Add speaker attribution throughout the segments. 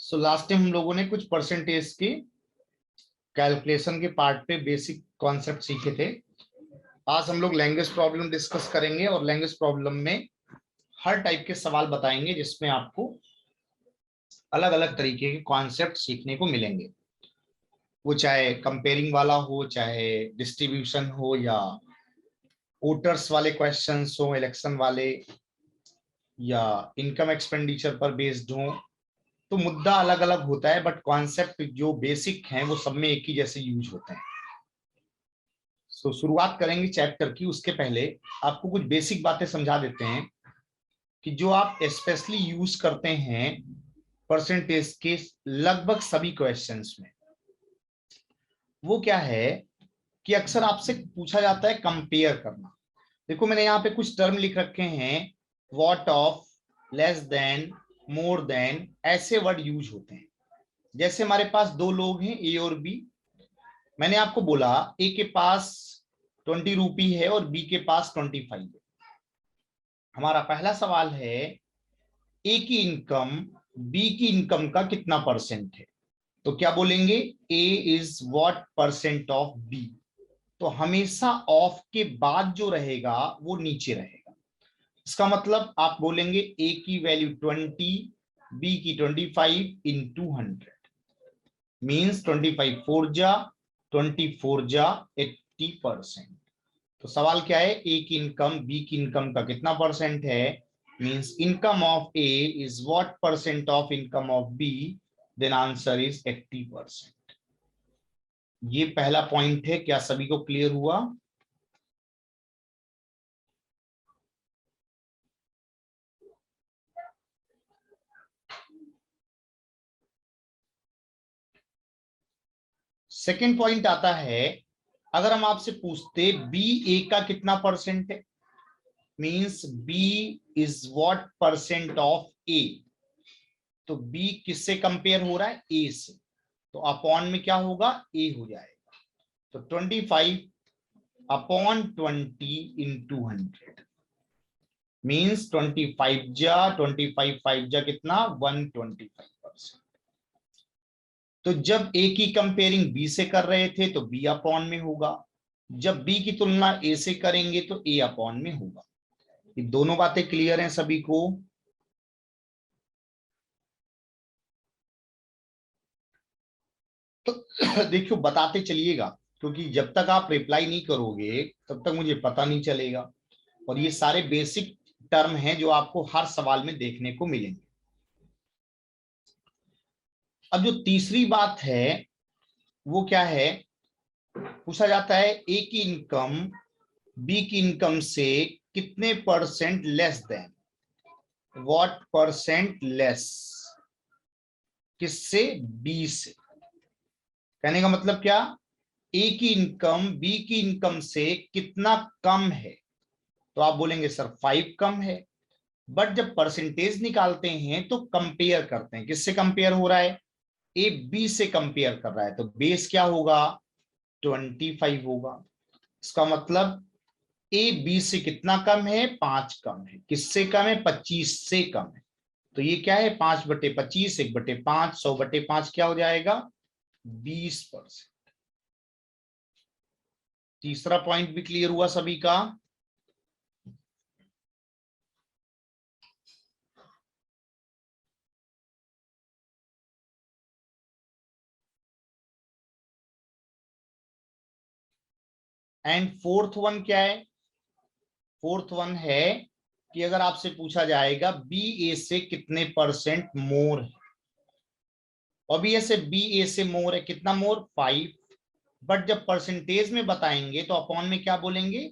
Speaker 1: So last time हम लोगों ने कुछ परसेंटेज के कैलकुलेशन के पार्ट पे बेसिक कॉन्सेप्ट सीखे थे। आज हम लोग लैंग्वेज प्रॉब्लम डिस्कस करेंगे और लैंग्वेज प्रॉब्लम में हर टाइप के सवाल बताएंगे जिसमें आपको अलग अलग तरीके के कॉन्सेप्ट सीखने को मिलेंगे। वो चाहे कंपेयरिंग वाला हो, चाहे डिस्ट्रीब्यूशन हो, या वोटर्स वाले क्वेश्चंस हो, इलेक्शन वाले, या इनकम एक्सपेंडिचर पर बेस्ड हो। तो मुद्दा अलग अलग होता है बट कॉन्सेप्ट जो बेसिक हैं वो सब में एक ही जैसे यूज होते हैं। सो शुरुआत करेंगे चैप्टर की। उसके पहले आपको कुछ बेसिक बातें समझा देते हैं कि जो आप स्पेशली यूज करते हैं परसेंटेज के लगभग सभी क्वेश्चंस में, वो क्या है कि अक्सर आपसे पूछा जाता है कंपेयर करना। देखो मैंने यहाँ पे कुछ टर्म लिख रखे हैं, what of, less than, more than, ऐसे वर्ड यूज होते हैं। जैसे हमारे पास दो लोग हैं, ए और बी। मैंने आपको बोला ए के पास 20 रुपी है और बी के पास 25 है। हमारा पहला सवाल है ए की इनकम बी की इनकम का कितना परसेंट है। तो क्या बोलेंगे, A is what percent of B. तो हमेशा ऑफ के बाद जो रहेगा वो नीचे रहेगा। इसका मतलब आप बोलेंगे ए की वैल्यू 20, बी की 25 इंटू 100 मीन्स 25 4 जा 24 जा 80%। तो सवाल क्या है, ए की इनकम बी की इनकम का कितना परसेंट है। Means income of A is what percent of income of B, then answer is 80%। ये पहला पॉइंट है। क्या सभी को क्लियर हुआ? सेकेंड पॉइंट आता है, अगर हम आपसे पूछते बी ए का कितना परसेंट है, means B is what percent of A. तो बी किससे कंपेयर हो रहा है, ए से। तो अपॉन में क्या होगा, ए हो जाएगा। तो 25 अपॉन 20 इंटू 100 मीन्स 25 जा 25 5 जा कितना 125%। तो जब ए की कंपेयरिंग बी से कर रहे थे तो बी अपॉन में होगा, जब बी की तुलना ए से करेंगे तो ए अपॉन में होगा। ये दोनों बातें क्लियर हैं सभी को? तो देखियो बताते चलिएगा, क्योंकि जब तक आप रिप्लाई नहीं करोगे तब तक मुझे पता नहीं चलेगा। और ये सारे बेसिक टर्म हैं जो आपको हर सवाल में देखने को मिलेंगे। अब जो तीसरी बात है वो क्या है, पूछा जाता है ए की इनकम बी की इनकम से कितने percent less than, what percent less, किससे, बी से। कहने का मतलब क्या, ए की इनकम बी की इनकम से कितना कम है। तो आप बोलेंगे सर 5 कम है। बट जब परसेंटेज निकालते हैं तो कंपेयर करते हैं, किससे कंपेयर हो रहा है, ए बी से कंपेयर कर रहा है। तो बेस क्या होगा, 25 होगा। इसका मतलब ए बी से कितना कम है, 5 कम है। किससे कम है, 25 से कम है। तो ये क्या है, 5/25 1/5 100/5 क्या हो जाएगा, 20%। तीसरा पॉइंट भी क्लियर हुआ सभी का? एंड फोर्थ वन क्या है, फोर्थ वन है कि अगर आपसे पूछा जाएगा बी ए से कितने परसेंट मोर है। ऑब्वियस है बी ए से मोर है, कितना मोर, 5। बट जब परसेंटेज में बताएंगे तो अपॉन में क्या बोलेंगे,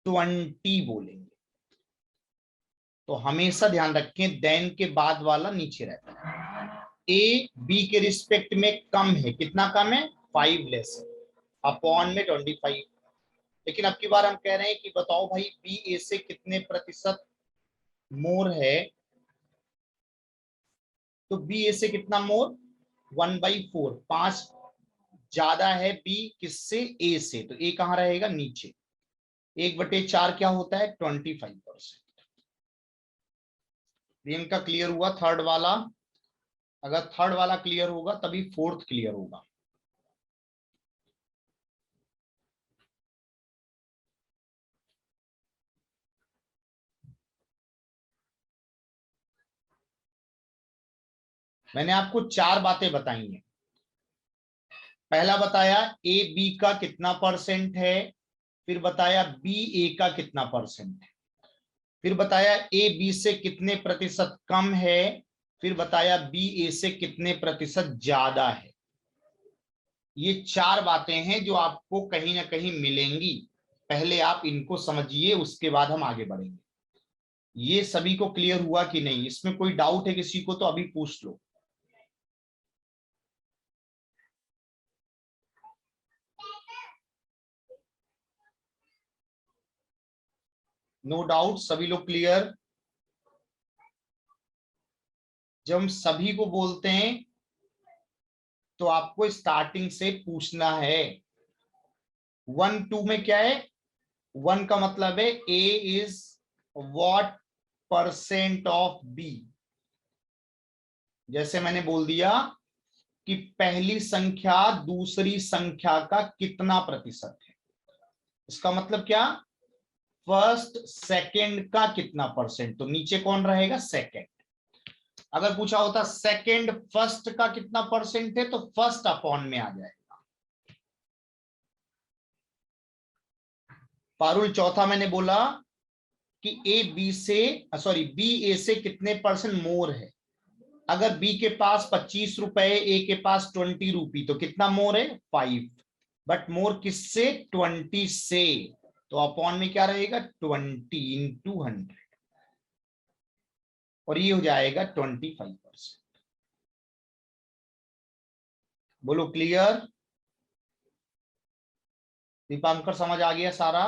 Speaker 1: 20 बोलेंगे। तो हमेशा ध्यान रखें देन के बाद वाला नीचे रहता है। ए बी के रिस्पेक्ट में कम है, कितना कम है, 5 लेस है, अपॉन में 25। लेकिन अब की बार हम कह रहे हैं कि बताओ भाई बी ए से कितने प्रतिशत मोर है। तो बी ए से कितना मोर, 1/4, 5 ज्यादा है बी किससे, ए से। तो ए कहां रहेगा, नीचे। 1/4 क्या होता है, 25%। प्रियंका क्लियर हुआ थर्ड वाला? अगर थर्ड वाला क्लियर होगा तभी फोर्थ क्लियर होगा। मैंने आपको चार बातें बताई हैं। पहला बताया ए बी का कितना परसेंट है, फिर बताया बी ए का कितना परसेंट है, फिर बताया ए बी से कितने प्रतिशत कम है, फिर बताया बी ए से कितने प्रतिशत ज्यादा है। ये चार बातें हैं जो आपको कहीं ना कहीं मिलेंगी। पहले आप इनको समझिए, उसके बाद हम आगे बढ़ेंगे। ये सभी को क्लियर हुआ कि नहीं? इसमें कोई डाउट है किसी को तो अभी पूछ लो। नो डाउट, सभी लोग क्लियर। जब हम सभी को बोलते हैं तो आपको स्टार्टिंग से पूछना है। 1 2 में क्या है? 1 का मतलब है A is what percent of B. जैसे मैंने बोल दिया कि पहली संख्या दूसरी संख्या का कितना प्रतिशत है, इसका मतलब क्या? फर्स्ट सेकंड का कितना परसेंट, तो नीचे कौन रहेगा? सेकंड। अगर पूछा होता सेकंड फर्स्ट का कितना परसेंट है, तो फर्स्ट अपॉन में आ जाएगा। पारुल, चौथा मैंने बोला कि ए बी से, सॉरी, बी ए से कितने परसेंट मोर है। अगर बी के पास 25 रुपए, ए के पास 20 रुपी, तो कितना मोर है? 5। बट मोर किससे? 20 से। तो अपॉन में क्या रहेगा? 20 × 100, और ये हो जाएगा 25%। बोलो क्लियर? दीपांकर, समझ आ गया सारा?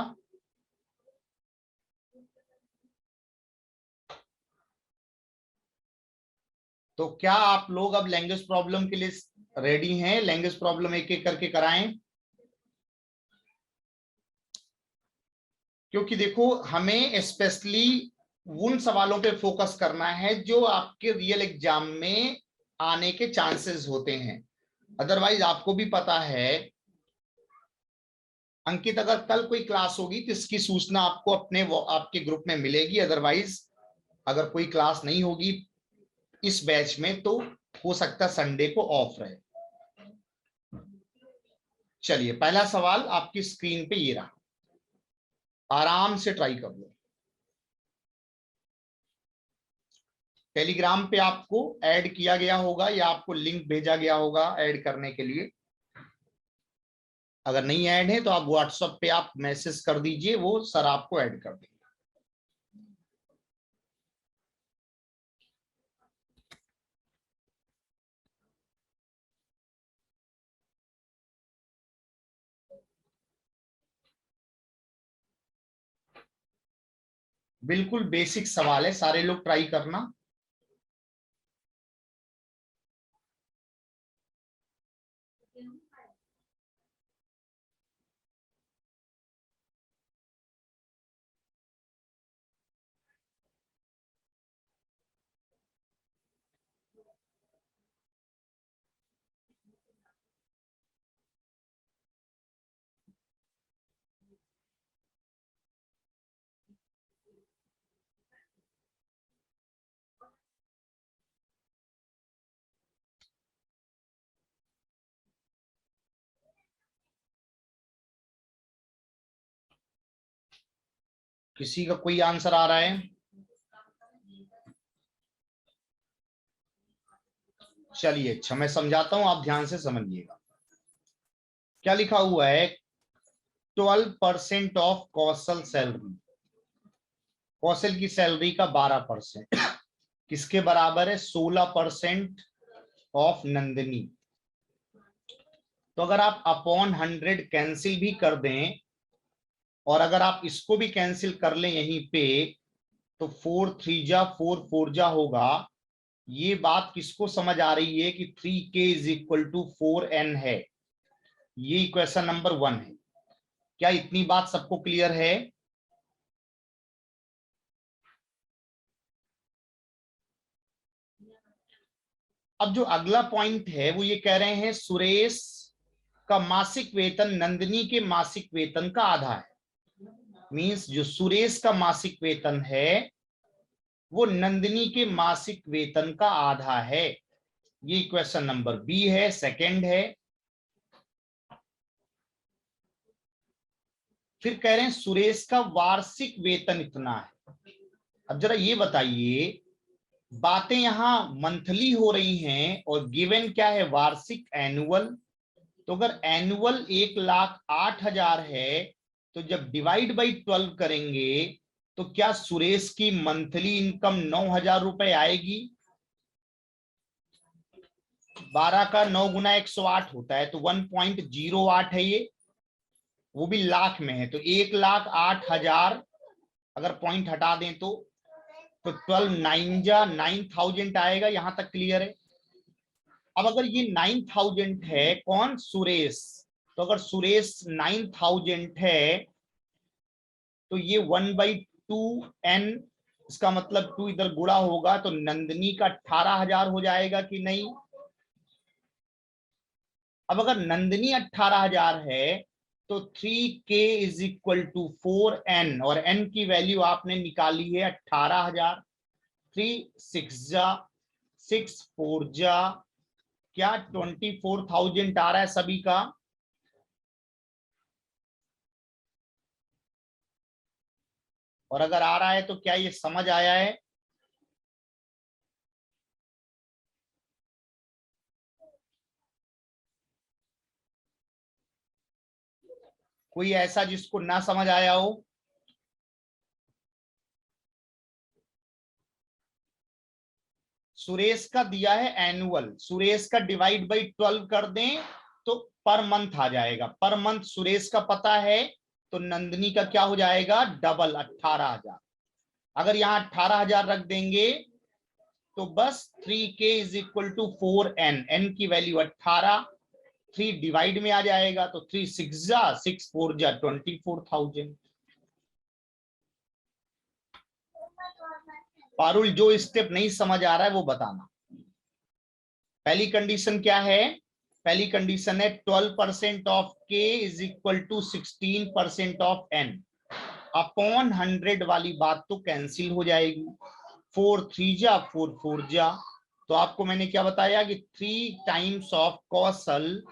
Speaker 1: तो क्या आप लोग अब लैंग्वेज प्रॉब्लम के लिए रेडी हैं? लैंग्वेज प्रॉब्लम एक एक करके कराएं, क्योंकि देखो हमें स्पेशली उन सवालों पे फोकस करना है जो आपके रियल एग्जाम में आने के चांसेस होते हैं। अदरवाइज आपको भी पता है अंकित, अगर कल कोई क्लास होगी तो इसकी सूचना आपको अपने आपके ग्रुप में मिलेगी। अदरवाइज अगर कोई क्लास नहीं होगी इस बैच में तो हो सकता है संडे को ऑफ रहे। चलिए, पहला सवाल आपकी स्क्रीन पे ये रहा, आराम से ट्राई कर लो। टेलीग्राम पे आपको ऐड किया गया होगा या आपको लिंक भेजा गया होगा ऐड करने के लिए। अगर नहीं ऐड है तो आप व्हाट्सएप पे आप मैसेज कर दीजिए, वो सर आपको ऐड कर देंगे। बिल्कुल बेसिक सवाल है, सारे लोग ट्राई करना। किसी का कोई आंसर आ रहा है? चलिए, अच्छा मैं समझाता हूं, आप ध्यान से समझिएगा। क्या लिखा हुआ है? 12% ऑफ कौशल सैलरी, कौशल की सैलरी का 12% किसके बराबर है? 16% ऑफ नंदिनी। तो अगर आप अपॉन 100 कैंसिल भी कर दें और अगर आप इसको भी कैंसिल कर लें यहीं पे, तो 4 3 जा 4 4 जा होगा। ये बात किसको समझ आ रही है कि 3k = 4n है? ये इक्वेशन नंबर 1 है। क्या इतनी बात सबको क्लियर है? अब जो अगला पॉइंट है वो ये कह रहे हैं सुरेश का मासिक वेतन नंदिनी के मासिक वेतन का आधा है। मींस जो सुरेश का मासिक वेतन है वो नंदिनी के मासिक वेतन का आधा है। ये क्वेश्चन नंबर बी है, सेकंड है। फिर कह रहे हैं सुरेश का वार्षिक वेतन इतना है। अब जरा ये बताइए, बातें यहां मंथली हो रही हैं और गिवन क्या है, वार्षिक, एनुअल। तो अगर एनुअल 1,08,000 है तो जब डिवाइड बाई 12 करेंगे तो क्या सुरेश की मंथली इनकम 9,000 रुपए आएगी? 12 का 9 गुना 108 होता है तो 1.08 है ये, वो भी लाख में है। तो 1,08,000 अगर पॉइंट हटा दें तो 12 9 जा 9,000 आएगा। यहां तक क्लियर है? अब अगर ये 9,000 है, कौन, सुरेश, तो अगर सुरेश 9,000 है तो ये 1/2n, इसका मतलब 2 इधर गुणा होगा तो नंदिनी का 18,000 हो जाएगा कि नहीं? अब अगर नंदिनी 18,000 है तो 3k is equal to 4n, और n की वैल्यू आपने निकाली है 18,000। 3 6 जा 6 4 जा क्या 24,000 आ रहा है सभी का? और अगर आ रहा है तो क्या ये समझ आया है? कोई ऐसा जिसको ना समझ आया हो? सुरेश का दिया है एनुअल, सुरेश का डिवाइड बाई 12 कर दें तो पर मंथ आ जाएगा। पर मंथ सुरेश का पता है तो नंदिनी का क्या हो जाएगा, डबल, 18,000। अगर यहां 18,000 रख देंगे तो बस 3k is equal to 4n, n की वैल्यू 18, 3 डिवाइड में आ जाएगा तो 3 6 जा 6 4 जा 24,000। पारुल, जो स्टेप नहीं समझ आ रहा है वो बताना। पहली कंडीशन क्या है? पहली कंडीशन है 12% of k is equal to 16% of n। Upon 100 वाली बात तो कैंसिल हो जाएगी। 4 3 जा 4 4 जा, तो आपको मैंने क्या बताया कि 3 times of Kaushal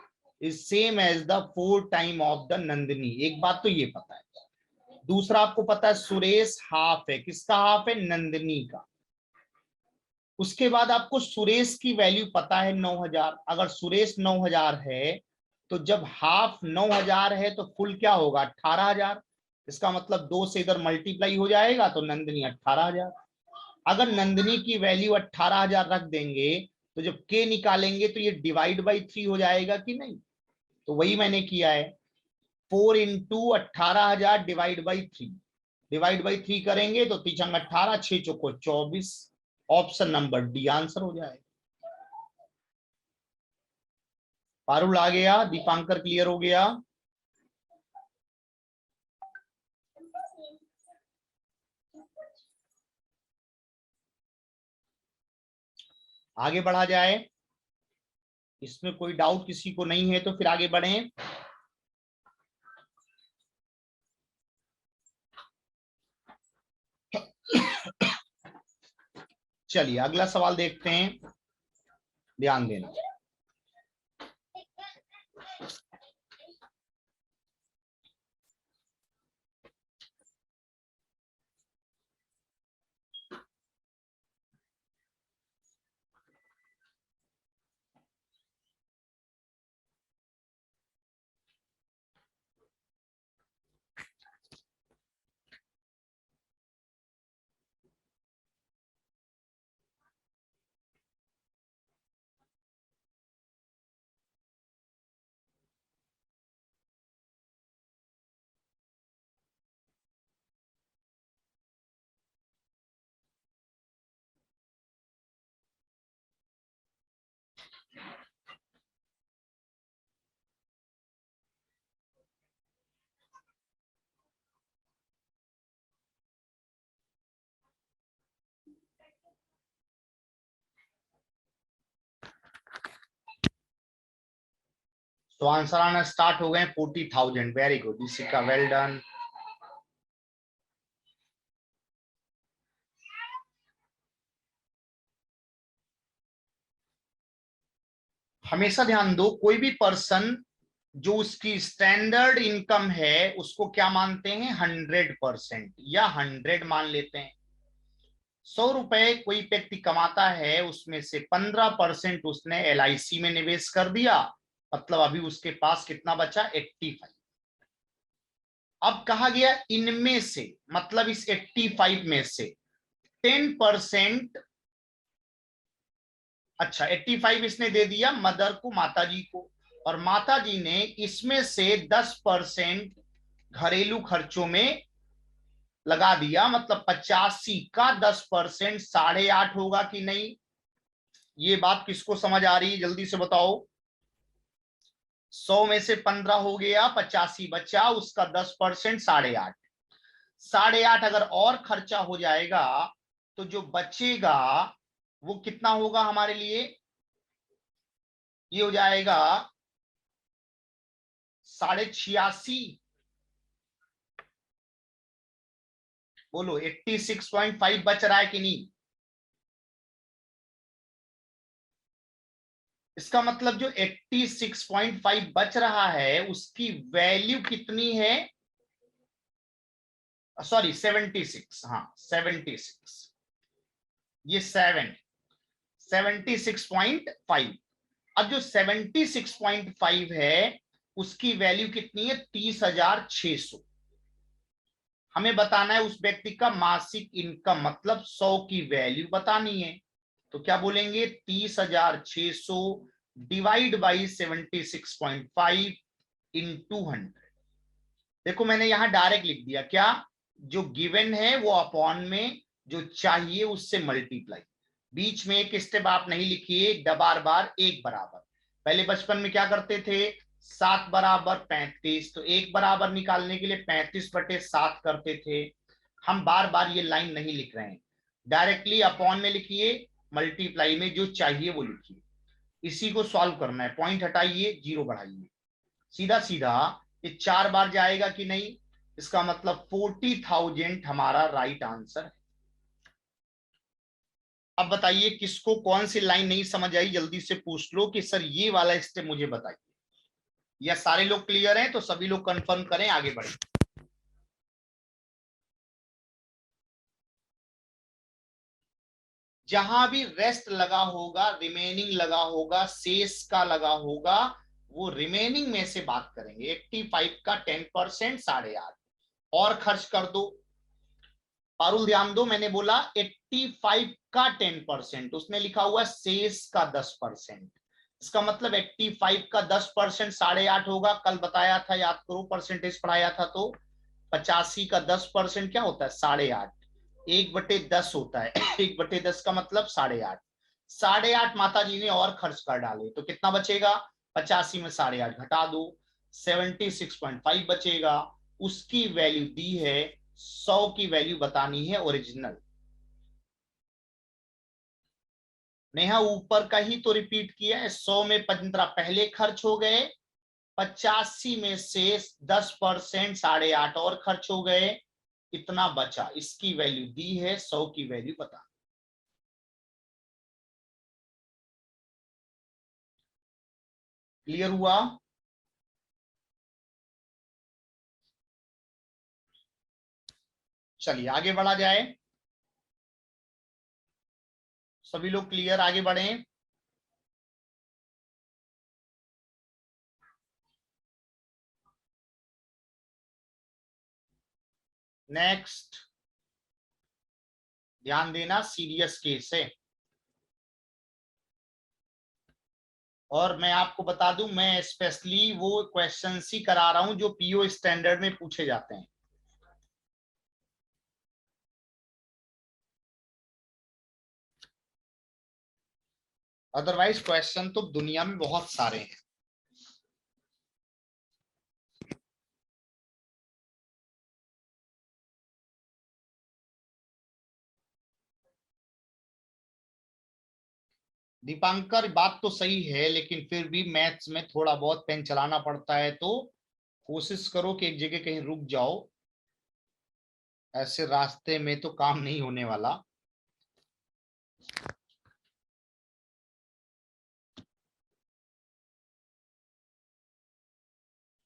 Speaker 1: is same as the 4 time of the Nandini. एक बात तो ये पता है। दूसरा आपको पता है सुरेश हाफ है, किसका हाफ है, नंदिनी का। उसके बाद आपको सुरेश की वैल्यू पता है 9,000। अगर सुरेश 9,000 है तो जब हाफ 9,000 है तो फुल क्या होगा, 18,000। इसका मतलब 2 से इधर मल्टीप्लाई हो जाएगा तो नंदिनी 18,000। अगर नंदिनी की वैल्यू 18,000 रख देंगे तो जब के निकालेंगे तो ये डिवाइड बाई 3 हो जाएगा कि नहीं? तो वही मैंने किया है, 4 into 18,000 divide by 3। Divide by 3 करेंगे तो 3 18, 6 चौको 24। ऑप्शन नंबर डी आंसर हो जाएगा। पारुल आ गया, दीपांकर क्लियर हो गया। आगे बढ़ा जाए, इसमें कोई डाउट किसी को नहीं है तो फिर आगे बढ़ें। चलिए अगला सवाल देखते हैं, ध्यान देना। तो आंसर आना स्टार्ट हो गए 40,000। Very good Ishika, well done. हमेशा ध्यान दो, कोई भी पर्सन जो उसकी स्टैंडर्ड इनकम है उसको क्या मानते हैं, 100% या 100 मान लेते हैं। 100 रुपए कोई व्यक्ति कमाता है, उसमें से 15% उसने LIC में निवेश कर दिया, मतलब अभी उसके पास कितना बचा, 85। अब कहा गया इनमें से, मतलब इस 85 में से 10%, अच्छा 85 इसने दे दिया मदर को, माता जी को, और माता जी ने इसमें से 10% घरेलू खर्चों में लगा दिया, मतलब 85 का 10% 8.5 होगा कि नहीं। ये बात किसको समझ आ रही है, जल्दी से बताओ। 100 में से 15 हो गया, 85 बचा, उसका 10% 8.5। 8.5 अगर और खर्चा हो जाएगा तो जो बचेगा वो कितना होगा हमारे लिए, ये हो जाएगा 86.5। बोलो 86.5 बच रहा है कि नहीं। इसका मतलब जो 86.5 बच रहा है उसकी वैल्यू कितनी है, सॉरी 76, हाँ 76, ये 76.5। अब जो 76.5 है उसकी वैल्यू कितनी है, 30,600। हमें बताना है उस व्यक्ति का मासिक इनकम, मतलब 100 की वैल्यू बतानी है। तो क्या बोलेंगे, 30,600 डिवाइड बाई 76.5 इंटू 100। देखो मैंने यहां डायरेक्ट लिख दिया, क्या जो गिवन है वो अपॉन में, जो चाहिए उससे मल्टीप्लाई। बीच में एक स्टेप आप नहीं लिखिए, बार बार एक बराबर। पहले बचपन में क्या करते थे, 7 बराबर 35, तो एक बराबर निकालने के लिए 35/7 करते थे। हम बार बार ये लाइन नहीं लिख रहे हैं, डायरेक्टली अपॉन में लिखिए, मल्टीप्लाई में जो चाहिए वो लिखिए। इसी को सॉल्व करना है, पॉइंट हटाइए, जीरो बढ़ाइए, सीधा सीधा ये 4 बार जाएगा कि नहीं। इसका मतलब 40,000 हमारा राइट आंसर है। अब बताइए किसको कौन सी लाइन नहीं समझ आई, जल्दी से पूछ लो कि सर ये वाला स्टेप मुझे बताइए। या सारे लोग क्लियर हैं, तो सभी लोग कंफर्म करें, आगे बढ़े। जहां भी रेस्ट लगा होगा, रिमेनिंग लगा होगा, शेष का लगा होगा, वो रिमेनिंग में से बात करेंगे। 85 का 10% 8.5 और खर्च कर दो। पारुल ध्यान दो, मैंने बोला 85 का 10%, उसने लिखा हुआ शेष का 10%। इसका मतलब 85 का 10% 8.5 होगा। कल बताया था, याद करो, परसेंटेज पढ़ाया था तो 85 का 10% क्या होता है, 8.5। 1/10 होता है 1/10 का मतलब 8.5। 8.5 माता जी ने और खर्च कर डाले तो कितना बचेगा, 85 में 8.5 घटा दो, 76.5 बचेगा। उसकी वैल्यू दी है, 100 की वैल्यू बतानी है ओरिजिनल। नेहा ऊपर का ही तो रिपीट किया है, 100 में 15 पहले खर्च हो गए, 85 में से 10% 8.5 और खर्च हो गए, इतना बचा, इसकी वैल्यू दी है, 100 की वैल्यू बता। क्लियर हुआ। चलिए आगे बढ़ा जाए, सभी लोग क्लियर, आगे बढ़े। नेक्स्ट, ध्यान देना, सीरियस केस है। और मैं आपको बता दूं, मैं स्पेशली वो क्वेश्चन ही करा रहा हूं जो PO स्टैंडर्ड में पूछे जाते हैं। अदरवाइज क्वेश्चन तो दुनिया में बहुत सारे हैं। दीपांकर बात तो सही है, लेकिन फिर भी मैथ्स में थोड़ा बहुत पेन चलाना पड़ता है, तो कोशिश करो कि एक जगह कहीं रुक जाओ, ऐसे रास्ते में तो काम नहीं होने वाला।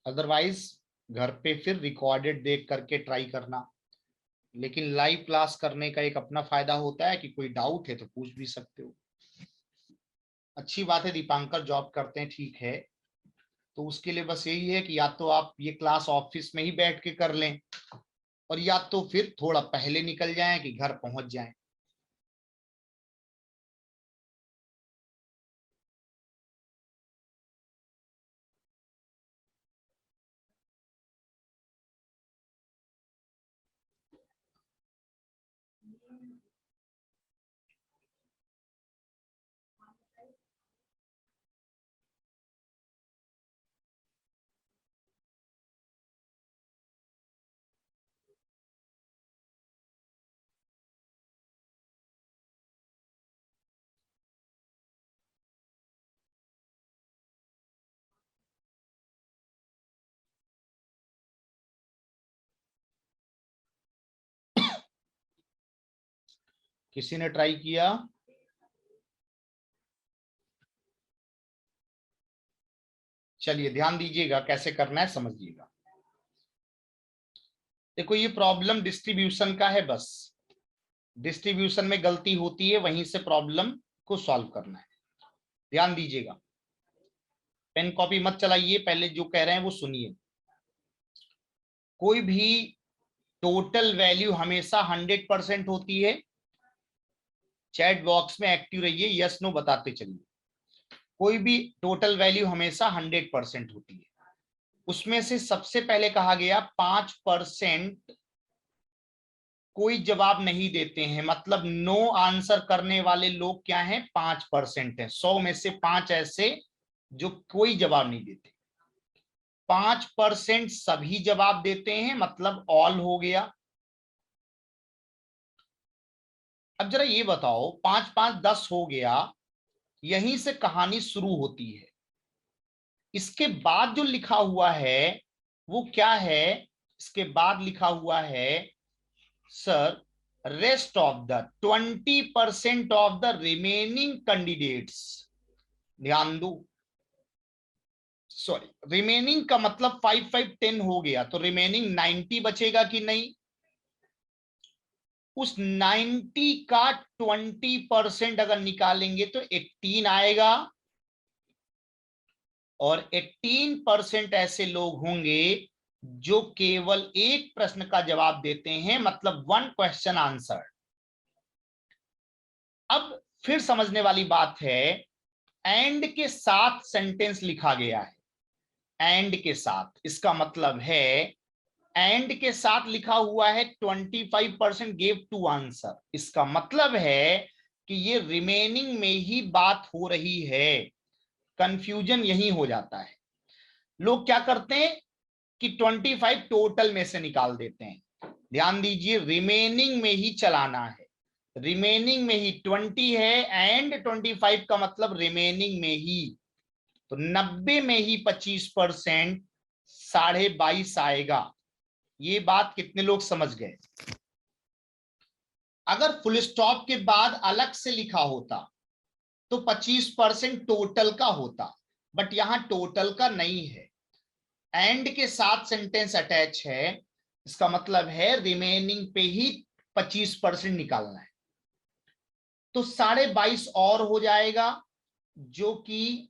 Speaker 1: अदरवाइज घर पे फिर रिकॉर्डेड देख करके ट्राई करना, लेकिन लाइव क्लास करने का एक अपना फायदा होता है कि कोई डाउट है तो पूछ भी सकते हो। अच्छी बात है दीपांकर, जॉब करते हैं, ठीक है, तो उसके लिए बस यही है कि या तो आप ये क्लास ऑफिस में ही बैठ के कर लें, और या तो फिर थोड़ा पहले निकल जाएं कि घर पहुंच जाएं। किसी ने ट्राई किया? चलिए ध्यान दीजिएगा, कैसे करना है समझिएगा। देखो ये प्रॉब्लम डिस्ट्रीब्यूशन का है, बस डिस्ट्रीब्यूशन में गलती होती है, वहीं से प्रॉब्लम को सॉल्व करना है। ध्यान दीजिएगा, पेन कॉपी मत चलाइए, पहले जो कह रहे हैं वो सुनिए। कोई भी टोटल वैल्यू हमेशा 100% होती है। चैट बॉक्स में एक्टिव रहिए, यस नो बताते चलिए। कोई भी टोटल वैल्यू हमेशा 100% होती है। उसमें से सबसे पहले कहा गया 5% कोई जवाब नहीं देते हैं, मतलब नो आंसर करने वाले लोग क्या हैं, 5% है। 100 में से 5 ऐसे जो कोई जवाब नहीं देते। 5% सभी जवाब देते हैं, मतलब ऑल हो गया। अब जरा ये बताओ, 5 5 10 हो गया, यहीं से कहानी शुरू होती है। इसके बाद जो लिखा हुआ है वो क्या है? इसके बाद लिखा हुआ है sir, rest of the 20% of the remaining candidates. ध्यान दो, सॉरी, रिमेनिंग का मतलब 5 5 10 हो गया, तो रिमेनिंग 90 बचेगा कि नहीं? उस 90 का 20% अगर निकालेंगे तो 18 आएगा, और 18% ऐसे लोग होंगे जो केवल एक प्रश्न का जवाब देते हैं, मतलब 1 क्वेश्चन आंसर। अब फिर समझने वाली बात है, एंड के साथ सेंटेंस लिखा गया है। एंड के साथ, इसका मतलब है एंड के साथ लिखा हुआ है 25% गेव टू आंसर। इसका मतलब है कि ये रिमेनिंग में ही बात हो रही है। कंफ्यूजन यही हो जाता है। लोग क्या करते हैं कि 25 टोटल में से निकाल देते हैं। ध्यान दीजिए, रिमेनिंग में ही चलाना है। रिमेनिंग में ही 20 है, एंड 25 का मतलब रिमेनिंग में ही, तो 90 में ही 25%, 22.5 आएगा। ये बात कितने लोग समझ गए? अगर फुल स्टॉप के बाद अलग से लिखा होता तो 25% टोटल का होता, बट यहां टोटल का नहीं है, एंड के साथ सेंटेंस अटैच है। इसका मतलब है रिमेनिंग पे ही 25% निकालना है, तो 22.5 और हो जाएगा, जो कि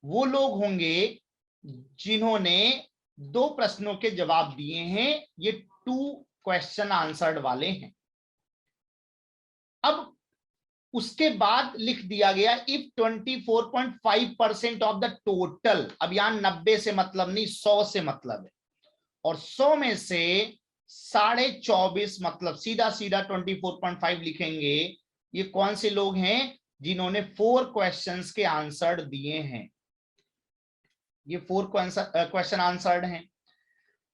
Speaker 1: वो लोग होंगे जिन्होंने 2 प्रश्नों के जवाब दिए हैं। ये 2 क्वेश्चन आंसर्ड वाले हैं। अब उसके बाद लिख दिया गया इफ 24.5% ऑफ द टोटल, अब यहां 90 से मतलब नहीं, 100 से मतलब है, और 100 में से 24.5 मतलब सीधा सीधा 24.5 लिखेंगे। ये कौन से लोग हैं? जिन्होंने 4 क्वेश्चंस के आंसर दिए हैं। ये 4 क्वेश्चन आंसर्ड हैं।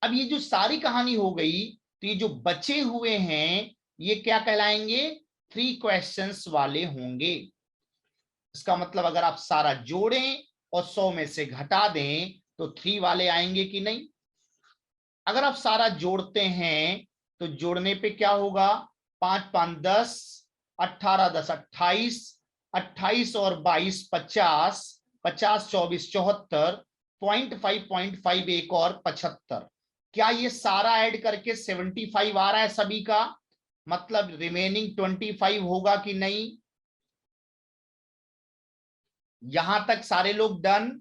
Speaker 1: अब ये जो सारी कहानी हो गई, तो ये जो बचे हुए हैं ये क्या कहलाएंगे? 3 क्वेश्चंस वाले होंगे। इसका मतलब अगर आप सारा जोड़ें और 100 में से घटा दें तो 3 वाले आएंगे कि नहीं। अगर आप सारा जोड़ते हैं तो जोड़ने पे क्या होगा, 5 5 10, 18 10 28, 28 और 22 50, 50 24 74, 0.5 एक और 75। क्या ये सारा ऐड करके 75 आ रहा है सभी का, मतलब रिमेनिंग 25 होगा कि नहीं। यहां तक सारे लोग डन।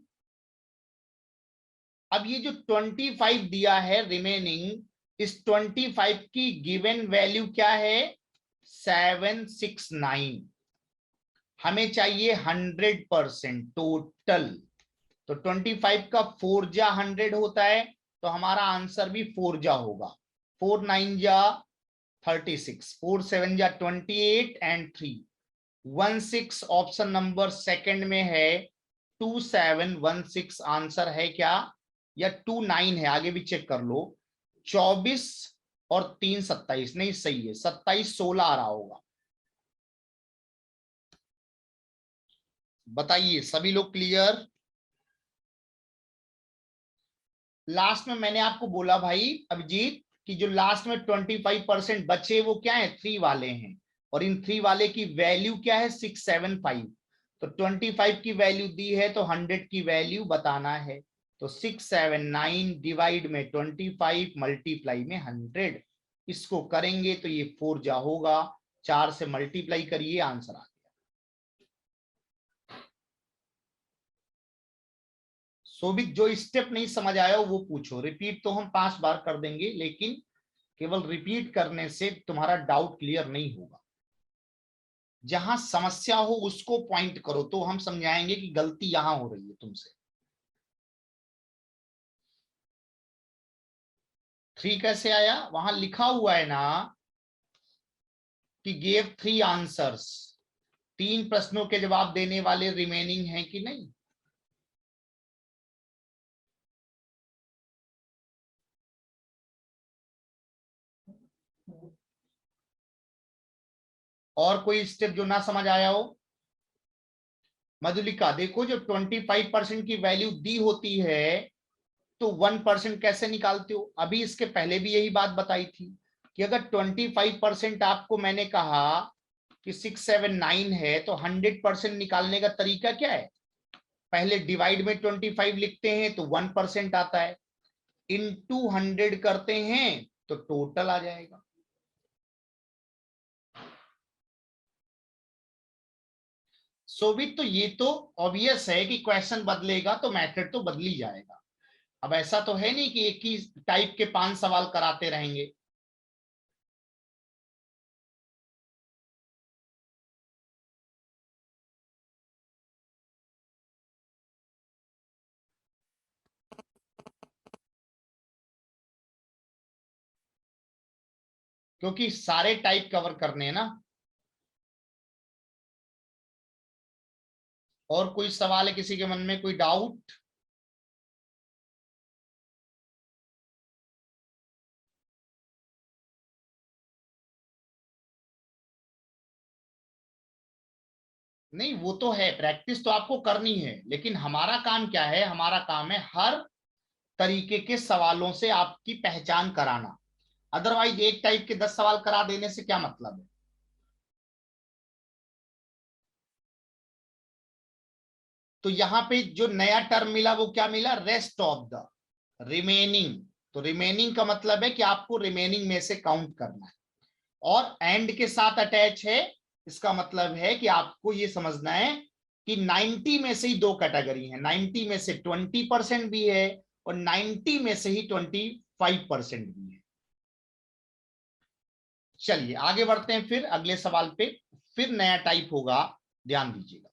Speaker 1: अब ये जो 25 दिया है रिमेनिंग, इस 25 की गिवन वैल्यू क्या है, 769। हमें चाहिए 100% टोटल। तो 25 का 4 जा 100 होता है, तो हमारा आंसर भी 4 जा होगा। 4 9 जा 36, 4 7 जा 28 एंड 3 16। ऑप्शन नंबर सेकंड में है 2716 आंसर है क्या, या 29 है, आगे भी चेक कर लो। 24 और 3 27 नहीं, सही है, 27 16 आ रहा होगा। बताइए सभी लोग क्लियर। लास्ट में मैंने आपको बोला भाई अभिजीत कि जो लास्ट में 25% बचे वो क्या है, 3 वाले हैं, और इन 3 वाले की वैल्यू क्या है, 675। तो 25 की वैल्यू दी है तो 100 की वैल्यू बताना है। तो 679 डिवाइड में 25 मल्टीप्लाई में 100, इसको करेंगे तो ये 4 जा होगा, 4 से मल्टीप्लाई करिए, आंसर आ गया। सोभिक जो स्टेप नहीं समझ आया हो वो पूछो, रिपीट तो हम 5 बार कर देंगे, लेकिन केवल रिपीट करने से तुम्हारा डाउट क्लियर नहीं होगा। जहां समस्या हो उसको पॉइंट करो तो हम समझाएंगे कि गलती यहां हो रही है तुमसे। 3 कैसे आया, वहां लिखा हुआ है ना कि गेव 3 आंसर्स, 3 प्रश्नों के जवाब देने वाले रिमेनिंग हैं कि नहीं। और कोई स्टेप जो ना समझ आया हो। मधुलिका देखो, जो 25% की वैल्यू दी होती है तो 1% कैसे निकालते हो, अभी इसके पहले भी यही बात बताई थी कि अगर 25% आपको मैंने कहा कि 679 है तो 100% निकालने का तरीका क्या है, पहले डिवाइड में 25 लिखते हैं तो 1% आता है, इनटू 100 करते हैं तो टोटल आ जाएगा। सो भी तो ये तो ऑब्वियस है कि क्वेश्चन बदलेगा तो मेथड तो बदल ही जाएगा। अब ऐसा तो है नहीं कि एक ही टाइप के 5 सवाल कराते रहेंगे। क्योंकि सारे टाइप कवर करने हैं ना। और कोई सवाल है किसी के मन में, कोई डाउट। नहीं वो तो है, प्रैक्टिस तो आपको करनी है, लेकिन हमारा काम क्या है, हमारा काम है हर तरीके के सवालों से आपकी पहचान कराना। अदरवाइज एक टाइप के 10 सवाल करा देने से क्या मतलब है। तो यहाँ पे जो नया टर्म मिला वो क्या मिला, रेस्ट ऑफ द रिमेनिंग। तो रिमेनिंग का मतलब है कि आपको रिमेनिंग में से काउंट करना है, और एंड के साथ अटैच है, इसका मतलब है कि आपको ये समझना है कि 90 में से ही 2 कैटेगरी है, 90 में से 20% भी है और 90 में से ही 25% भी है। चलिए आगे बढ़ते हैं फिर अगले सवाल पे, फिर नया टाइप होगा, ध्यान दीजिएगा।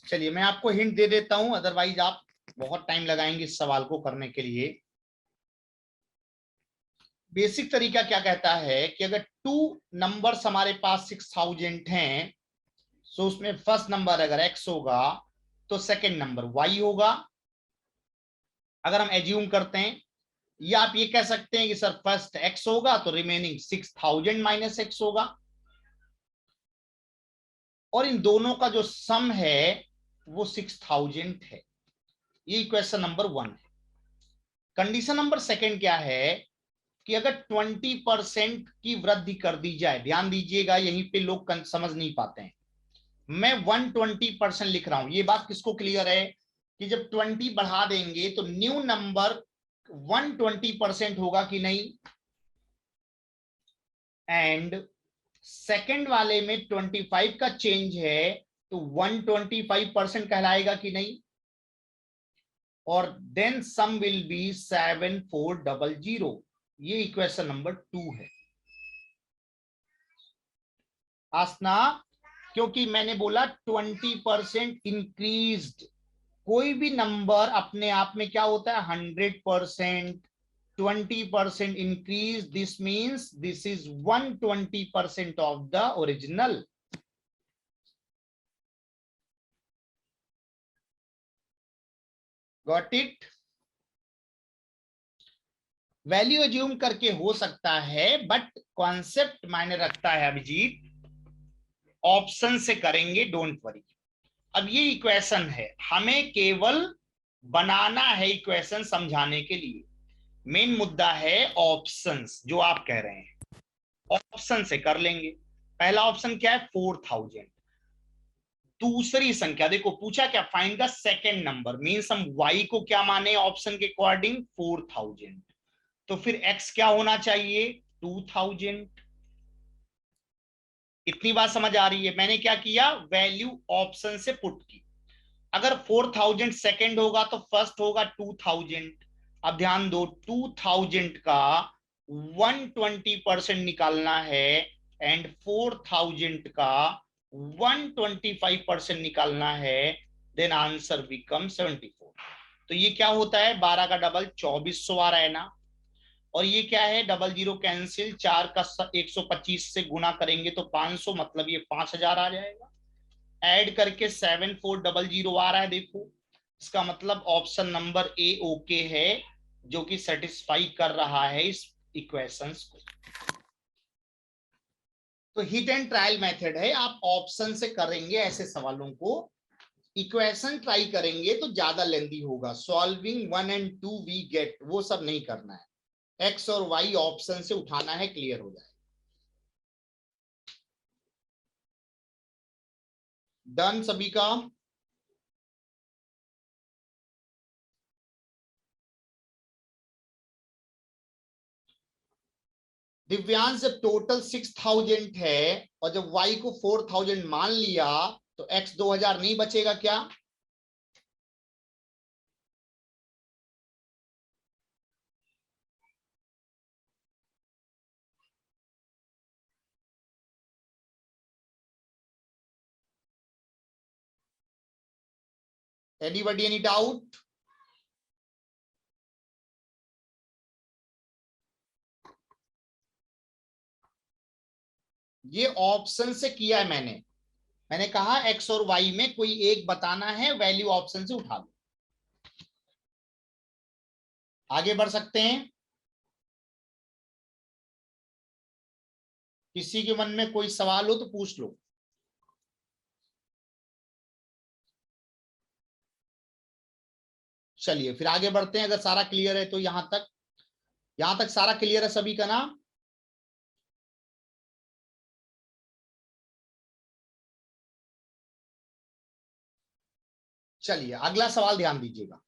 Speaker 1: चलिए मैं आपको हिंट दे देता हूं, अदरवाइज आप बहुत टाइम लगाएंगे इस सवाल को करने के लिए। बेसिक तरीका क्या कहता है कि अगर टू नंबर्स हमारे पास 6000 हैं, तो उसमें फर्स्ट नंबर अगर x होगा तो सेकंड नंबर y होगा, अगर हम एज्यूम करते हैं। या आप ये कह सकते हैं कि सर फर्स्ट x होगा तो रिमेनिंग 6000 माइनस x होगा, और इन दोनों का जो सम है वो 6000 है। ये इक्वेशन नंबर 1 है। कंडीशन नंबर सेकंड क्या है कि अगर 20% की वृद्धि कर दी जाए, ध्यान दीजिएगा यहीं पे लोग समझ नहीं पाते हैं। मैं 120% लिख रहा हूं, ये बात किसको क्लियर है कि जब 20 बढ़ा देंगे तो न्यू नंबर 120% होगा कि नहीं, एंड सेकंड वाले में 25 का चेंज है तो 125% कहलाएगा कि नहीं, और देन सम विल बी 7400। ये इक्वेशन नंबर 2 है। आसना, क्योंकि मैंने बोला 20% इंक्रीज्ड, कोई भी नंबर अपने आप में क्या होता है 100%, 20% increase, this means this is 120% of the original. Got it. Value assume करके हो सकता है, बट कॉन्सेप्ट मायने रखता है अभिजीत। ऑप्शन से करेंगे, डोंट वरी। अब ये इक्वेशन है, हमें केवल बनाना है इक्वेशन समझाने के लिए। मेन मुद्दा है ऑप्शंस, जो आप कह रहे हैं ऑप्शन से कर लेंगे। पहला ऑप्शन क्या है 4000। दूसरी संख्या देखो पूछा क्या, find the second number, means हम y को क्या माने ऑप्शन के अकॉर्डिंग 4000, तो फिर x क्या होना चाहिए 2000। इतनी बात समझ आ रही है। मैंने क्या किया, वैल्यू ऑप्शन से पुट की। अगर 4000 सेकेंड होगा तो फर्स्ट होगा 2000। अब ध्यान दो, 2000 का 120% निकालना है, एंड 4000 का 125% निकालना है, देन आंसर बिकम 74। तो ये क्या होता है, 12 का डबल 2400 आ रहा है ना, और ये क्या है डबल जीरो कैंसिल, 4 का 125 से गुना करेंगे तो 500, मतलब ये 5000 आ जाएगा। ऐड करके 7400 आ रहा है, देखो इसका मतलब ऑप्शन नंबर ए ओके है, जो कि सेटिस्फाई कर रहा है इस इक्वेशंस को। तो हिट एंड ट्रायल मेथड है, आप ऑप्शन से करेंगे ऐसे सवालों को। इक्वेशन ट्राई करेंगे तो ज्यादा लेंदी होगा, सॉल्विंग 1 एंड 2 वी गेट, वो सब नहीं करना है। एक्स और वाई ऑप्शन से उठाना है, क्लियर हो जाए। डन सभी का। दिव्यांश, जब टोटल 6000 है और जब y को 4000 मान लिया तो x 2000 नहीं बचेगा क्या। Anybody any doubt. ये ऑप्शन से किया है मैंने कहा x और y में कोई एक बताना है, वैल्यू ऑप्शन से उठा लो। आगे बढ़ सकते हैं। किसी के मन में कोई सवाल हो तो पूछ लो। चलिए फिर आगे बढ़ते हैं, अगर सारा क्लियर है तो। यहां तक सारा क्लियर है सभी का नाम। चलिए अगला सवाल ध्यान दीजिएगा।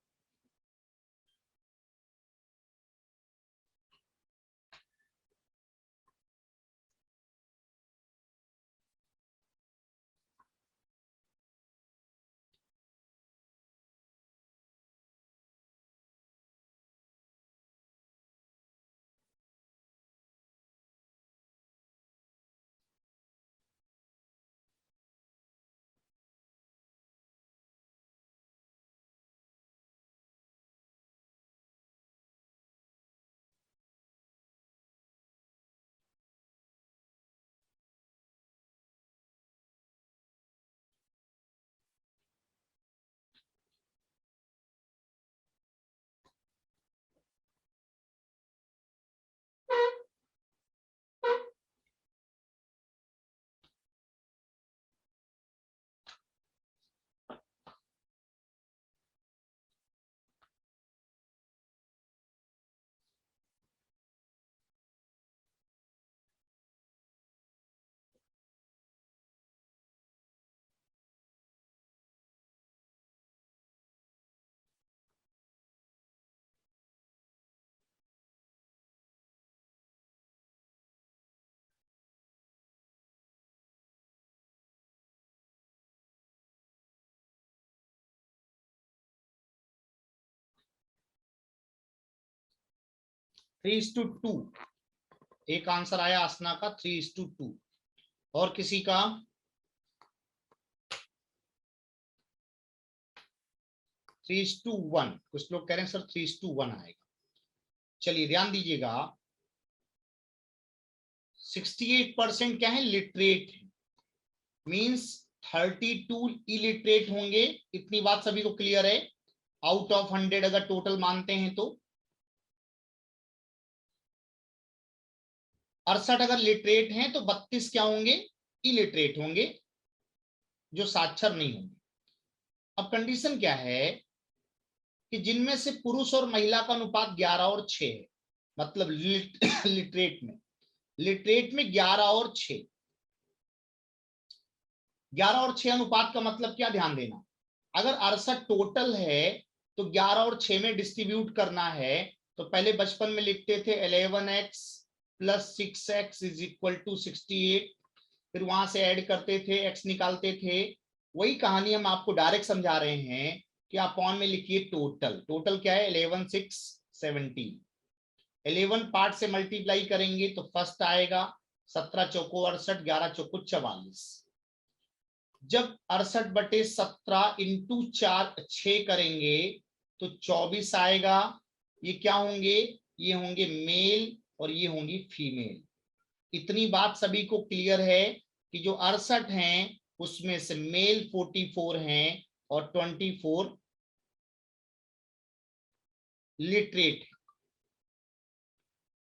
Speaker 1: 3:2। एक आंसर आया आसना का 3:2। और किसी का? Three is to one. कुछ लोग कह रहे हैं सर 3:1 आएगा। चलिए ध्यान दीजिएगा, 68% क्या है? लिटरेट है, मींस 32 इलिटरेट होंगे। इतनी बात सभी को क्लियर है? आउट ऑफ 100 अगर टोटल मानते हैं तो 68 अगर लिटरेट हैं तो 32 क्या होंगे? इलिटरेट होंगे, जो साक्षर नहीं होंगे। अब कंडीशन क्या है कि जिनमें से पुरुष और महिला का अनुपात 11 और 6 है, मतलब लिटरेट में 11 और 6, 11 और 6 अनुपात का मतलब क्या? ध्यान देना, अगर 68 टोटल है तो 11 और 6 में डिस्ट्रीब्यूट करना है। तो पहले बचपन में लिखते थे 11x + 6x = 68, फिर वहां से ऐड करते थे, x निकालते थे। वही कहानी हम आपको डायरेक्ट समझा रहे हैं कि अपॉन में लिखिए टोटल। टोटल क्या है? 11 6 17। 11 पार्ट से मल्टीप्लाई करेंगे तो फर्स्ट आएगा 17 चौको 68, 11 चौको 44। जब 68/17 इंटू 6 करेंगे तो 24 आएगा। ये क्या होंगे? ये होंगे मेल और ये होंगी फीमेल। इतनी बात सभी को क्लियर है कि जो 68 हैं उसमें से मेल 44 हैं और 24 लिटरेट।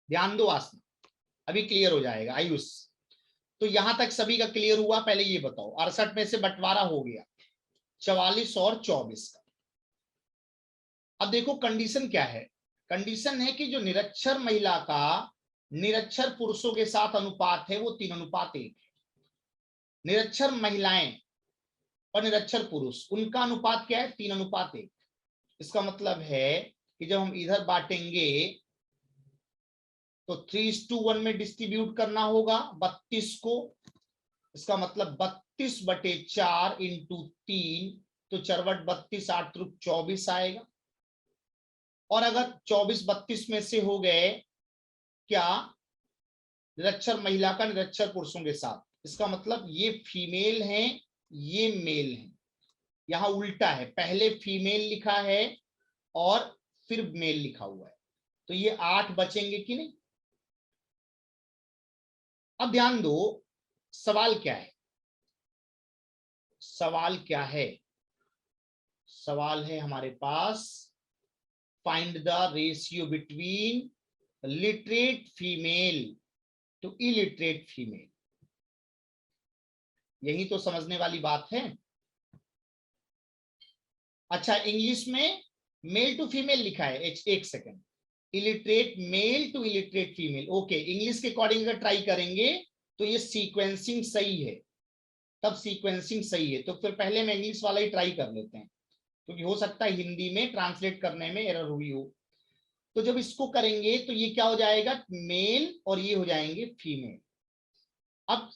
Speaker 1: ध्यान दो आसना, अभी क्लियर हो जाएगा। आयुष, तो यहां तक सभी का क्लियर हुआ? पहले ये बताओ, 68 में से बंटवारा हो गया 44 और 24 का। अब देखो कंडीशन क्या है। कंडीशन है कि जो निरक्षर महिला का निरक्षर पुरुषों के साथ अनुपात है वो 3:1 है। निरक्षर महिलाएं और निरक्षर पुरुष, उनका अनुपात क्या है? 3:1। इसका मतलब है कि जब हम इधर बांटेंगे तो 3:1 में डिस्ट्रीब्यूट करना होगा 32 को। इसका मतलब 32/4 इंटू 3, तो 4/32, 8×3 = 24 आएगा। और अगर 24 32 में से हो गए क्या? निरक्षर महिला का निरक्षर पुरुषों के साथ, इसका मतलब ये फीमेल हैं, ये मेल हैं। यहां उल्टा है, पहले फीमेल लिखा है और फिर मेल लिखा हुआ है, तो ये 8 बचेंगे कि नहीं? अब ध्यान दो, सवाल क्या है? सवाल क्या है? सवाल है हमारे पास, find the ratio between literate female to illiterate female. यही तो समझने वाली बात है। अच्छा, इंग्लिश में मेल टू फीमेल लिखा है, एक second, illiterate male to illiterate female. Okay, English के अकॉर्डिंग अगर ट्राई करेंगे तो ये सीक्वेंसिंग सही है, तब सीक्वेंसिंग सही है। तो फिर पहले मैं इंग्लिश वाला ही ट्राई कर लेते हैं, क्योंकि हो सकता है हिंदी में ट्रांसलेट करने में एरर हुई हो। तो जब इसको करेंगे तो ये क्या हो जाएगा? मेल और ये हो जाएंगे फीमेल। अब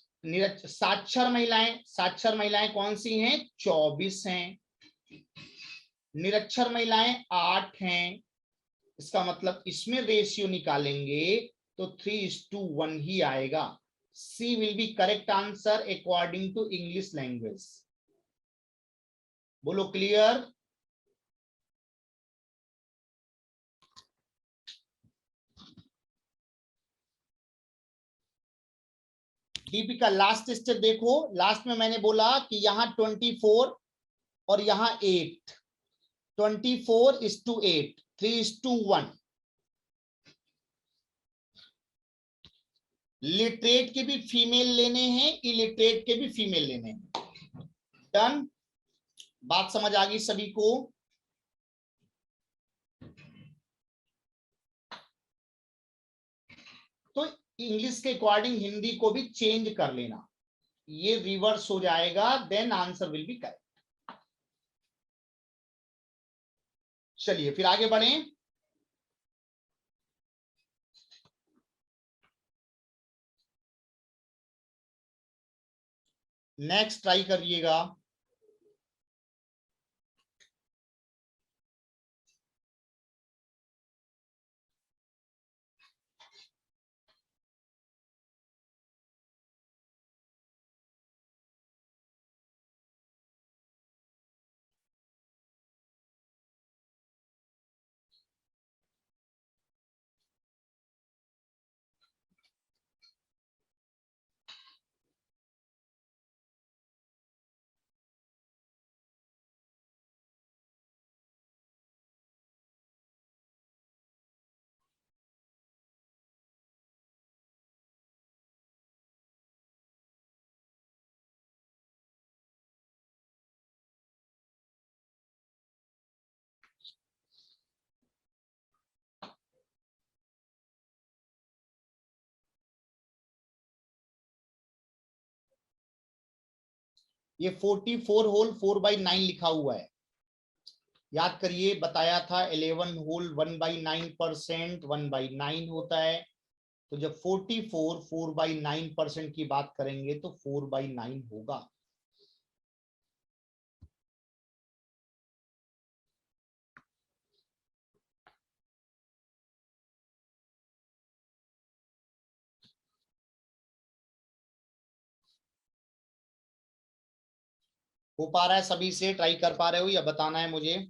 Speaker 1: साक्षर महिलाएं कौन सी हैं? 24 हैं। निरक्षर महिलाएं 8 हैं। इसका मतलब इसमें रेशियो निकालेंगे तो 3:1 ही आएगा। C will be correct answer according to English language. बोलो क्लियर? दीपिका लास्ट स्टेप देखो, लास्ट में मैंने बोला कि यहां 24 और यहां 8, 24:8, 3:1। लिटरेट के भी फीमेल लेने हैं, इलिटरेट के भी फीमेल लेने हैं। डन? बात समझ आ गई सभी को? तो इंग्लिश के अकॉर्डिंग हिंदी को भी चेंज कर लेना, ये रिवर्स हो जाएगा, then answer will be correct. चलिए फिर आगे बढ़ें। नेक्स्ट ट्राई करिएगा। ये 44 होल 4/9 लिखा हुआ है, याद करिए बताया था 11 होल 1/9%, 1/9 होता है। तो जब 44 4/9% की बात करेंगे तो 4/9 होगा। हो पा रहा है सभी से? ट्राई कर पा रहे हो या बताना है मुझे?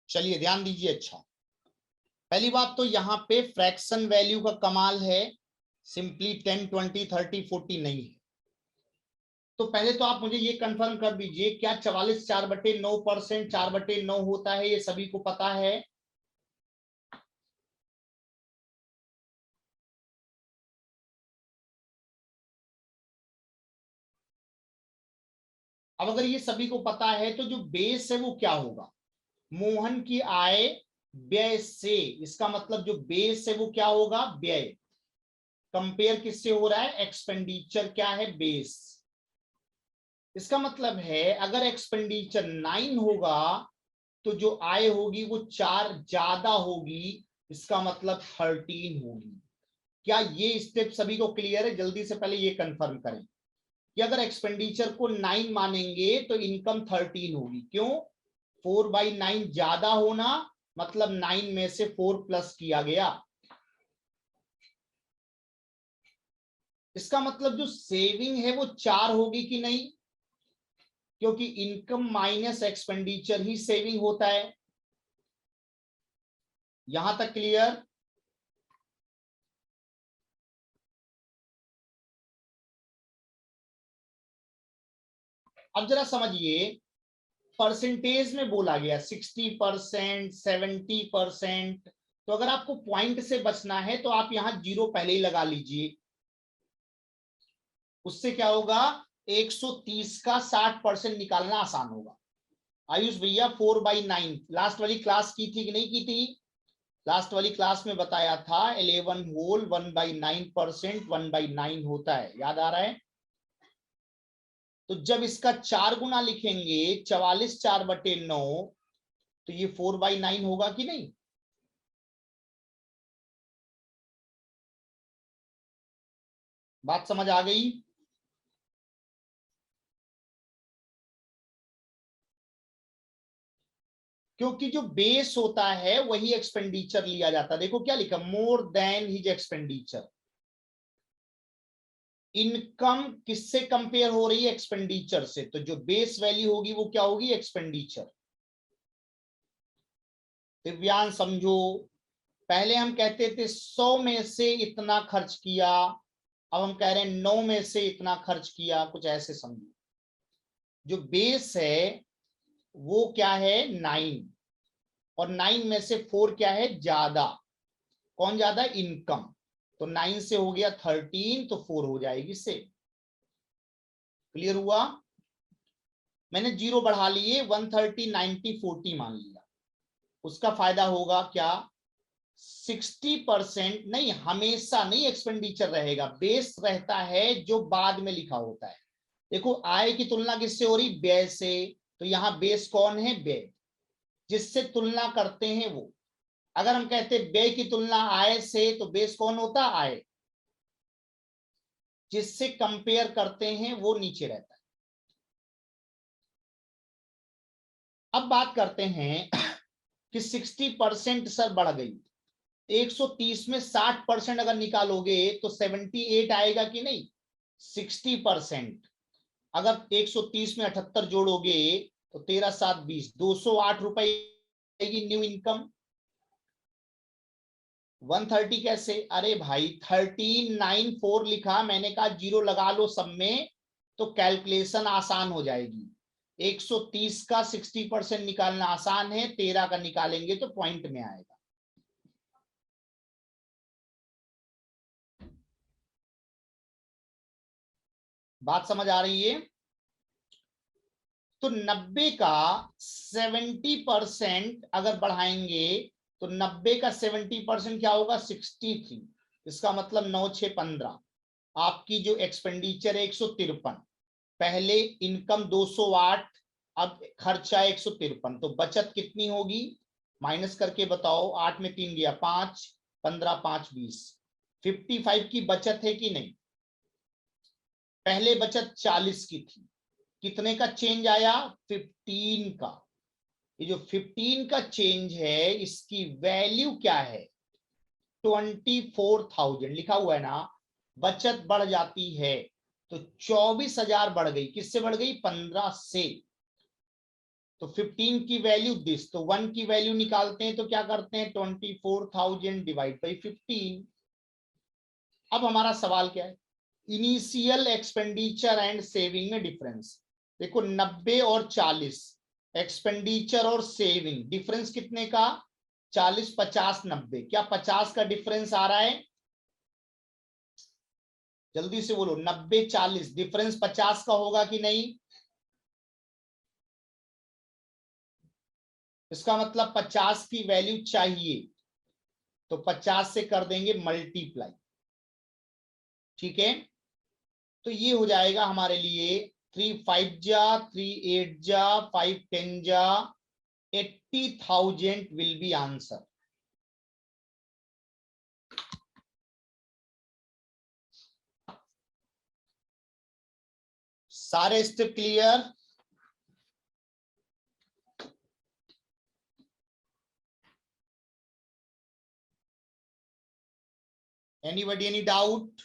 Speaker 1: चलिए ध्यान दीजिए। अच्छा, पहली बात तो यहाँ पे फ्रैक्शन वैल्यू का कमाल है, सिंपली 10 20 30 40 नहीं है। तो पहले तो आप मुझे ये कंफर्म कर दीजिए, क्या 44 4/9% 4/9 होता है? ये सभी को पता है। अब अगर ये सभी को पता है तो जो बेस है वो क्या होगा? मोहन की आय व्यय से, इसका मतलब जो बेस है वो क्या होगा? व्यय। कंपेयर किससे हो रहा है? एक्सपेंडिचर क्या है? बेस। इसका मतलब है अगर एक्सपेंडिचर 9 होगा तो जो आय होगी वो 4 ज्यादा होगी, इसका मतलब 13 होगी। क्या ये स्टेप सभी को क्लियर है? जल्दी से पहले ये कंफर्म करें कि अगर एक्सपेंडिचर को 9 मानेंगे तो इनकम 13 होगी। क्यों? 4/9 ज्यादा होना मतलब 9 में से 4 प्लस किया गया। इसका मतलब जो सेविंग है वो 4 होगी कि नहीं? क्योंकि इनकम माइनस एक्सपेंडिचर ही सेविंग होता है। यहां तक क्लियर? अब जरा समझिए, परसेंटेज में बोला गया 60%, 70%। तो अगर आपको पॉइंट से बचना है तो आप यहां जीरो पहले ही लगा लीजिए। उससे क्या होगा? 130 का 60% निकालना आसान होगा। आयुष भैया 4/9 लास्ट वाली क्लास की थी कि नहीं की थी? लास्ट वाली क्लास में बताया था 11 होल 1/9%, 1/9 होता है, याद आ रहा है? तो जब इसका 4 गुना लिखेंगे 44 4/9, तो ये 4/9 होगा कि नहीं? बात समझ आ गई? क्योंकि जो बेस होता है वही एक्सपेंडिचर लिया जाता है। देखो क्या लिखा, more than his expenditure. Income किससे कंपेयर हो रही है? एक्सपेंडिचर से। तो जो बेस वैल्यू होगी वो क्या होगी? एक्सपेंडिचर। दिव्यांग समझो, पहले हम कहते थे 100 में से इतना खर्च किया, अब हम कह रहे हैं 9 में से इतना खर्च किया, कुछ ऐसे समझो। जो बेस है वो क्या है? 9। और 9 में से 4 क्या है? ज्यादा। कौन ज्यादा? इनकम। तो 9 से हो गया 13, तो 4 हो जाएगी से। क्लियर हुआ? मैंने जीरो बढ़ा लिए, 130 90 40 मान लिया। उसका फायदा होगा क्या? 60% नहीं, हमेशा नहीं एक्सपेंडिचर रहेगा, बेस रहता है जो बाद में लिखा होता है। देखो आय की तुलना किससे हो रही? व्यय से। तो यहां बेस कौन है? व्यय। जिससे तुलना करते हैं वो। अगर हम कहते व्यय की तुलना आय से तो बेस कौन होता? आय। जिससे कंपेयर करते हैं वो नीचे रहता है। अब बात करते हैं कि 60% सर बढ़ गई। 130 में 60% अगर निकालोगे तो 78 आएगा कि नहीं? 60%। अगर 130 में 78 जोड़ोगे तो 13 7 20, 208 रुपए की न्यू इनकम। 130 कैसे? अरे भाई 1394 लिखा, मैंने कहा जीरो लगा लो सब में, तो कैलकुलेशन आसान हो जाएगी। 130 का 60% निकालना आसान है, 13 का निकालेंगे तो पॉइंट में आएगा। बात समझ आ रही है? तो 90 का 70% अगर बढ़ाएंगे तो 90 का 70% क्या होगा? 63। इसका मतलब 9 6 15। आपकी जो एक्सपेंडिचर है 153, पहले इनकम 208, अब खर्चा 153, तो बचत कितनी होगी? माइनस करके बताओ। 8 में 3 गया 5, 15 5 20, 55 की बचत है कि नहीं? पहले बचत 40 की थी, कितने का चेंज आया? 15 का। ये जो 15 का चेंज है इसकी वैल्यू क्या है? 24,000 लिखा हुआ है ना। बचत बढ़ जाती है तो 24,000 बढ़ गई। किससे बढ़ गई? 15 से। तो 15 की वैल्यू दिस, तो 1 की वैल्यू निकालते हैं तो क्या करते हैं? 24,000 डिवाइड बाई 15। अब हमारा सवाल क्या है? इनिशियल एक्सपेंडिचर एंड सेविंग में डिफरेंस देखो। 90 और 40 एक्सपेंडिचर और सेविंग डिफरेंस कितने का? 40 50 90। क्या 50 का डिफरेंस आ रहा है? जल्दी से बोलो। 90 40 डिफरेंस 50 का होगा कि नहीं? इसका मतलब 50 की वैल्यू चाहिए तो 50 से कर देंगे मल्टीप्लाई। ठीक है, तो ये हो जाएगा हमारे लिए 3 5 जा 3 8 जा 5 10 जा 80,000 विल बी आंसर। सारे step clear? Anybody any doubt?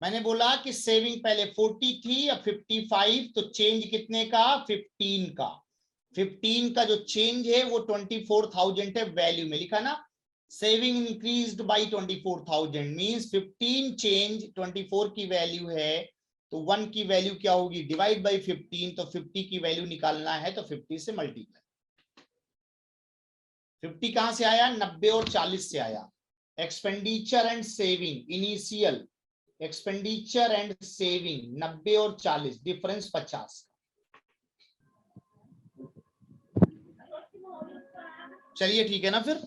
Speaker 1: मैंने बोला कि सेविंग पहले 40 थी, अब 55, तो चेंज कितने का? 15 का। 15 का जो चेंज है वो 24,000 है, वैल्यू में लिखा ना। Saving increased by 24,000 means 15 change 24 की वैल्यू है, तो 1 की वैल्यू क्या होगी? Divide by 15। तो 50 की वैल्यू निकालना है तो 50 से मल्टीप्लाई। 50 कहां से आया? 90 और 40 से आया। Expenditure and saving initial expenditure and saving 90 और 40 डिफरेंस 50। चलिए ठीक है ना फिर।